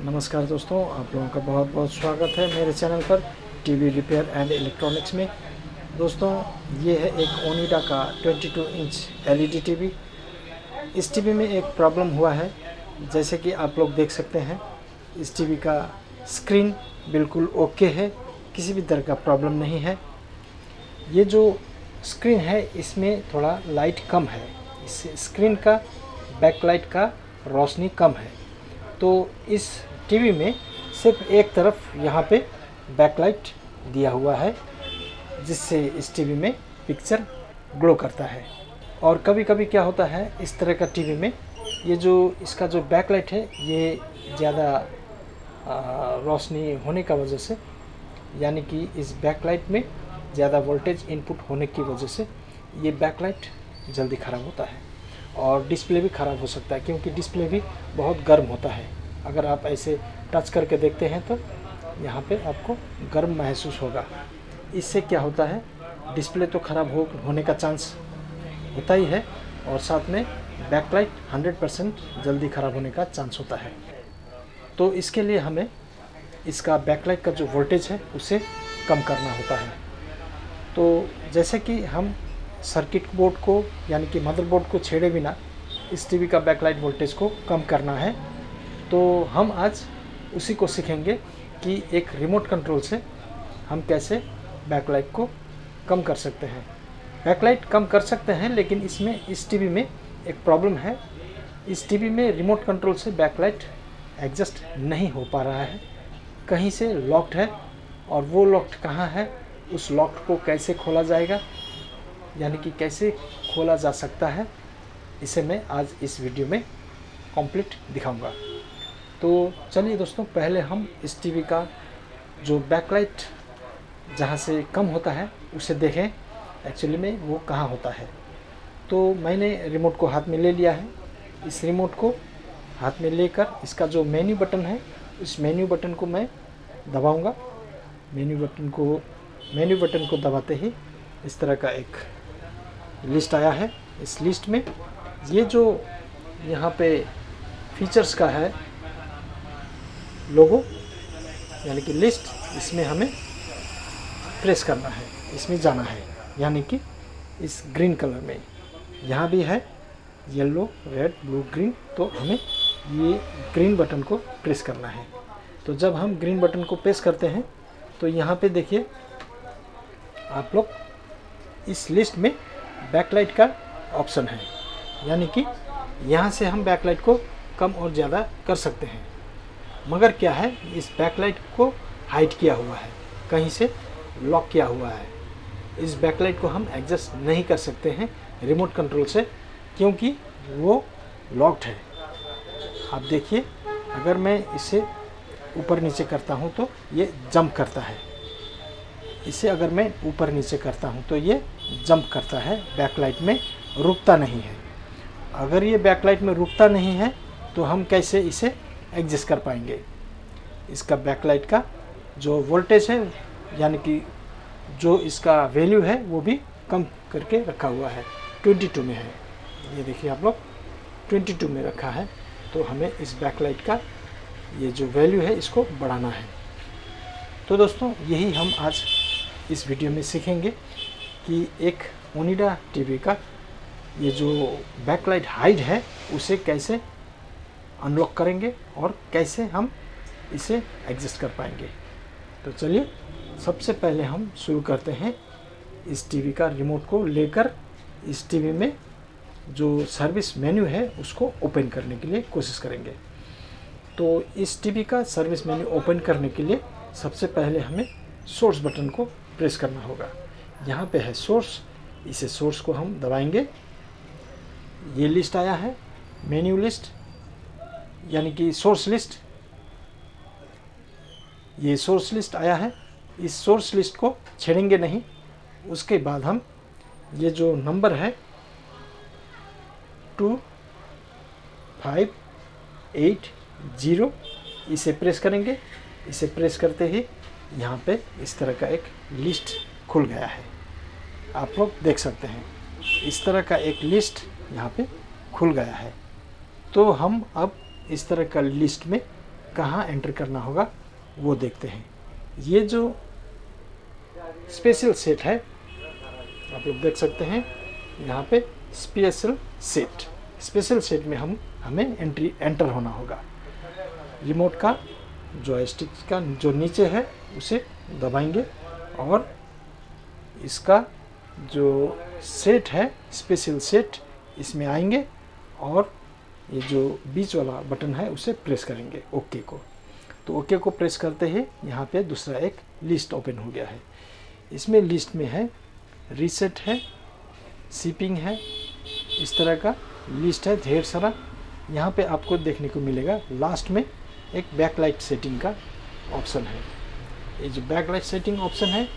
नमस्कार दोस्तों, आप लोगों का बहुत बहुत स्वागत है मेरे चैनल पर टीवी रिपेयर एंड इलेक्ट्रॉनिक्स में। दोस्तों, ये है एक ओनिडा का 22 इंच एलईडी टीवी। इस टीवी में एक प्रॉब्लम हुआ है, जैसे कि आप लोग देख सकते हैं। इस टीवी का स्क्रीन बिल्कुल ओके है, किसी भी तरह का प्रॉब्लम नहीं है। ये जो स्क्रीन है इसमें थोड़ा लाइट कम है, इस स्क्रीन का बैकलाइट का रोशनी कम है। तो इस टीवी में सिर्फ एक तरफ यहाँ पे बैकलाइट दिया हुआ है, जिससे इस टीवी में पिक्चर ग्लो करता है। और कभी कभी क्या होता है इस तरह का टीवी में, ये जो इसका जो बैकलाइट है ये ज़्यादा रोशनी होने का वजह से, यानी कि इस बैकलाइट में ज़्यादा वोल्टेज इनपुट होने की वजह से ये बैकलाइट जल्दी ख़राब होता है और डिस्प्ले भी ख़राब हो सकता है, क्योंकि डिस्प्ले भी बहुत गर्म होता है। अगर आप ऐसे टच करके देखते हैं तो यहाँ पे आपको गर्म महसूस होगा। इससे क्या होता है, डिस्प्ले तो ख़राब होने का चांस होता ही है, और साथ में बैकलाइट 100% जल्दी ख़राब होने का चांस होता है। तो इसके लिए हमें इसका बैकलाइट का जो वोल्टेज है उसे कम करना होता है। तो जैसे कि हम सर्किट बोर्ड को यानी कि मदरबोर्ड को छेड़े बिना इस टीवी का बैकलाइट वोल्टेज को कम करना है, तो हम आज उसी को सीखेंगे कि एक रिमोट कंट्रोल से हम कैसे बैकलाइट को कम कर सकते हैं। बैकलाइट कम कर सकते हैं, लेकिन इस टीवी में एक प्रॉब्लम है। इस टीवी में रिमोट कंट्रोल से बैकलाइट एडजस्ट नहीं हो पा रहा है, कहीं से लॉक्ड है। और वो लॉक्ड कहाँ है, उस लॉक्ड को कैसे खोला जाएगा, यानी कि कैसे खोला जा सकता है, इसे मैं आज इस वीडियो में कंप्लीट दिखाऊंगा। तो चलिए दोस्तों, पहले हम इस टीवी का जो बैकलाइट जहाँ से कम होता है उसे देखें एक्चुअली में वो कहाँ होता है। तो मैंने रिमोट को हाथ में ले लिया है। इस रिमोट को हाथ में लेकर इसका जो मेन्यू बटन है, उस मेन्यू बटन को मैं दबाऊंगा। मेन्यू बटन को दबाते ही इस तरह का एक लिस्ट आया है। इस लिस्ट में ये जो यहाँ पे फीचर्स का है लोगो, यानी कि लिस्ट, इसमें हमें प्रेस करना है, इसमें जाना है, यानी कि इस ग्रीन कलर में यहाँ भी है येलो रेड ब्लू ग्रीन, तो हमें ये ग्रीन बटन को प्रेस करना है। तो जब हम ग्रीन बटन को प्रेस करते हैं तो यहाँ पे देखिए आप लोग, इस लिस्ट में बैकलाइट का ऑप्शन है, यानी कि यहाँ से हम बैकलाइट को कम और ज़्यादा कर सकते हैं। मगर क्या है, इस बैकलाइट को हाइड किया हुआ है, कहीं से लॉक किया हुआ है। इस बैकलाइट को हम एडजस्ट नहीं कर सकते हैं रिमोट कंट्रोल से, क्योंकि वो लॉक्ड है। आप देखिए, अगर मैं इसे ऊपर नीचे करता हूँ तो ये जंप करता है। इसे अगर मैं ऊपर नीचे करता हूँ तो ये जंप करता है, बैकलाइट में रुकता नहीं है। अगर ये बैकलाइट में रुकता नहीं है तो हम कैसे इसे एडजस्ट कर पाएंगे। इसका बैकलाइट का जो वोल्टेज है, यानी कि जो इसका वैल्यू है, वो भी कम करके रखा हुआ है, 22 में है। ये देखिए आप लोग, 22 में रखा है। तो हमें इस बैकलाइट का ये जो वैल्यू है इसको बढ़ाना है। तो दोस्तों, यही हम आज इस वीडियो में सीखेंगे कि एक ओनिडा टीवी का ये जो बैकलाइट हाइड है उसे कैसे अनलॉक करेंगे और कैसे हम इसे एडजस्ट कर पाएंगे। तो चलिए, सबसे पहले हम शुरू करते हैं। इस टीवी का रिमोट को लेकर इस टीवी में जो सर्विस मेन्यू है उसको ओपन करने के लिए कोशिश करेंगे। तो इस टीवी का सर्विस मेन्यू ओपन करने के लिए सबसे पहले हमें सोर्स बटन को प्रेस करना होगा। यहाँ पे है सोर्स, इसे सोर्स को हम दबाएंगे। ये लिस्ट आया है, मेन्यू लिस्ट, यानी कि सोर्स लिस्ट। ये सोर्स लिस्ट आया है, इस सोर्स लिस्ट को छेड़ेंगे नहीं। उसके बाद हम ये जो नंबर है 2580, इसे प्रेस करेंगे। इसे प्रेस करते ही यहाँ पे इस तरह का एक लिस्ट खुल गया है, आप लोग देख सकते हैं। इस तरह का एक लिस्ट यहाँ पे खुल गया है। तो हम अब इस तरह का लिस्ट में कहाँ एंटर करना होगा वो देखते हैं। ये जो स्पेशल सेट है आप लोग देख सकते हैं यहाँ पे स्पेशल सेट में हमें एंटर होना होगा। रिमोट का जॉयस्टिक का जो नीचे है उसे दबाएंगे और इसका जो सेट है स्पेशल सेट इसमें आएंगे और ये जो बीच वाला बटन है उसे प्रेस करेंगे ओके को। तो ओके को प्रेस करते ही यहाँ पे दूसरा एक लिस्ट ओपन हो गया है। इसमें लिस्ट में है रीसेट है, शिपिंग है, इस तरह का लिस्ट है ढेर सारा। यहाँ पे आपको देखने को मिलेगा लास्ट में एक बैकलाइट सेटिंग का ऑप्शन है। ये जो बैकलाइट सेटिंग ऑप्शन है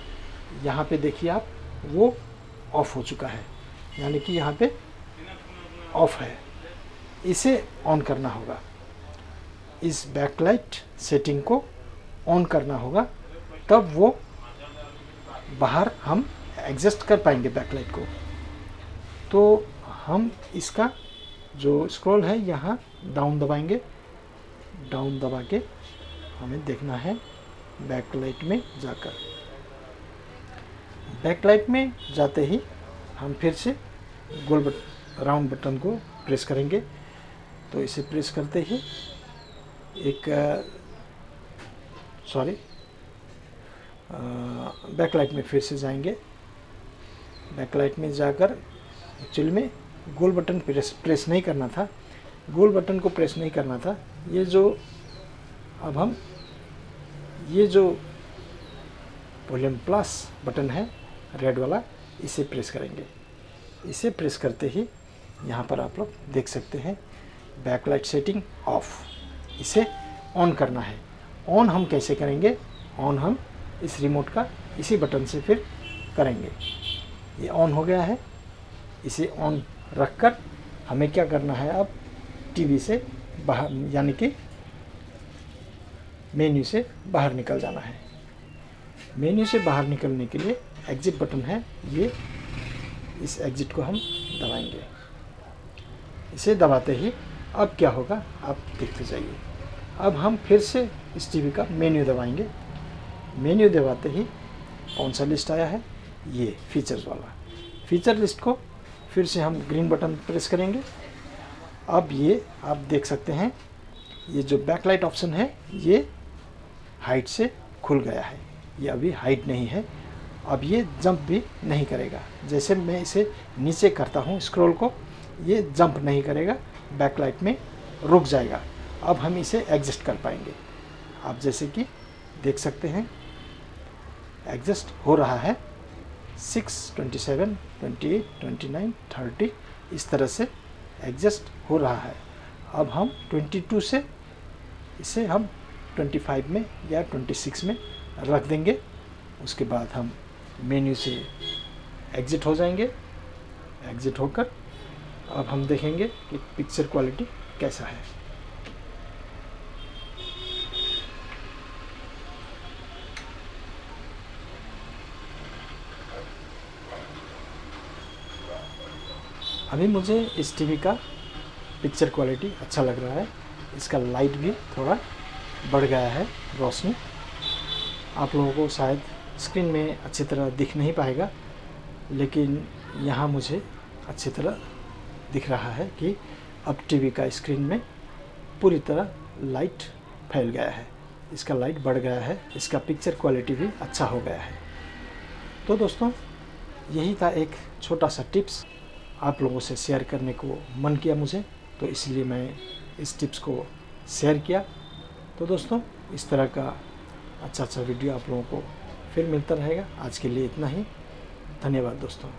यहाँ पे देखिए आप वो ऑफ हो चुका है, यानी कि यहाँ पे ऑफ है। इसे ऑन करना होगा, इस बैकलाइट सेटिंग को ऑन करना होगा, तब वो बाहर हम एडजस्ट कर पाएंगे बैकलाइट को। तो हम इसका जो स्क्रॉल है यहाँ डाउन दबाएंगे, डाउन दबा के हमें देखना है बैकलाइट में जाकर। बैकलाइट में जाते ही हम फिर से राउंड बटन को प्रेस करेंगे। तो इसे प्रेस करते ही एक बैकलाइट में फिर से जाएंगे। बैकलाइट में जाकर एक्चुअली में गोल बटन प्रेस नहीं करना था, गोल बटन को प्रेस नहीं करना था। ये जो वॉल्यूम प्लस बटन है रेड वाला, इसे प्रेस करेंगे। इसे प्रेस करते ही यहाँ पर आप लोग देख सकते हैं बैकलाइट सेटिंग ऑफ, इसे ऑन करना है। ऑन हम कैसे करेंगे? ऑन हम इस रिमोट का इसी बटन से फिर करेंगे। ये ऑन हो गया है, इसे ऑन रखकर हमें क्या करना है, अब टीवी से बाहर यानी कि मेन्यू से बाहर निकल जाना है। मेन्यू से बाहर निकलने के लिए एग्जिट बटन है, ये इस एग्जिट को हम दबाएंगे। इसे दबाते ही अब क्या होगा आप देखते जाइए। अब हम फिर से इस टीवी का मेन्यू दबाएंगे। मेन्यू दबाते ही कौन सा लिस्ट आया है, ये फीचर्स वाला। फीचर लिस्ट को फिर से हम ग्रीन बटन प्रेस करेंगे। अब ये आप देख सकते हैं ये जो बैकलाइट ऑप्शन है ये हाइट से खुल गया है, ये अभी हाइट नहीं है। अब ये जंप भी नहीं करेगा। जैसे मैं इसे नीचे करता हूँ स्क्रॉल को, ये जंप नहीं करेगा, बैकलाइट में रुक जाएगा। अब हम इसे एडजस्ट कर पाएंगे। आप जैसे कि देख सकते हैं एडजस्ट हो रहा है, 6, 27, 28, 29, 30 इस तरह से एडजस्ट हो रहा है। अब हम 22 से इसे हम 25 में या 26 में रख देंगे। उसके बाद हम मेन्यू से एग्ज़िट हो जाएंगे। एग्ज़िट होकर अब हम देखेंगे कि पिक्चर क्वालिटी कैसा है। अभी मुझे इस टीवी का पिक्चर क्वालिटी अच्छा लग रहा है। इसका लाइट भी थोड़ा बढ़ गया है, रोशनी। आप लोगों को शायद स्क्रीन में अच्छी तरह दिख नहीं पाएगा, लेकिन यहाँ मुझे अच्छी तरह दिख रहा है कि अब टीवी का स्क्रीन में पूरी तरह लाइट फैल गया है, इसका लाइट बढ़ गया है, इसका पिक्चर क्वालिटी भी अच्छा हो गया है। तो दोस्तों यही था एक छोटा सा टिप्स, आप लोगों से शेयर करने को मन किया मुझे, तो इसलिए मैं इस टिप्स को शेयर किया। तो दोस्तों इस तरह का अच्छा वीडियो आप लोगों को फिर मिलता रहेगा। आज के लिए इतना ही, धन्यवाद दोस्तों।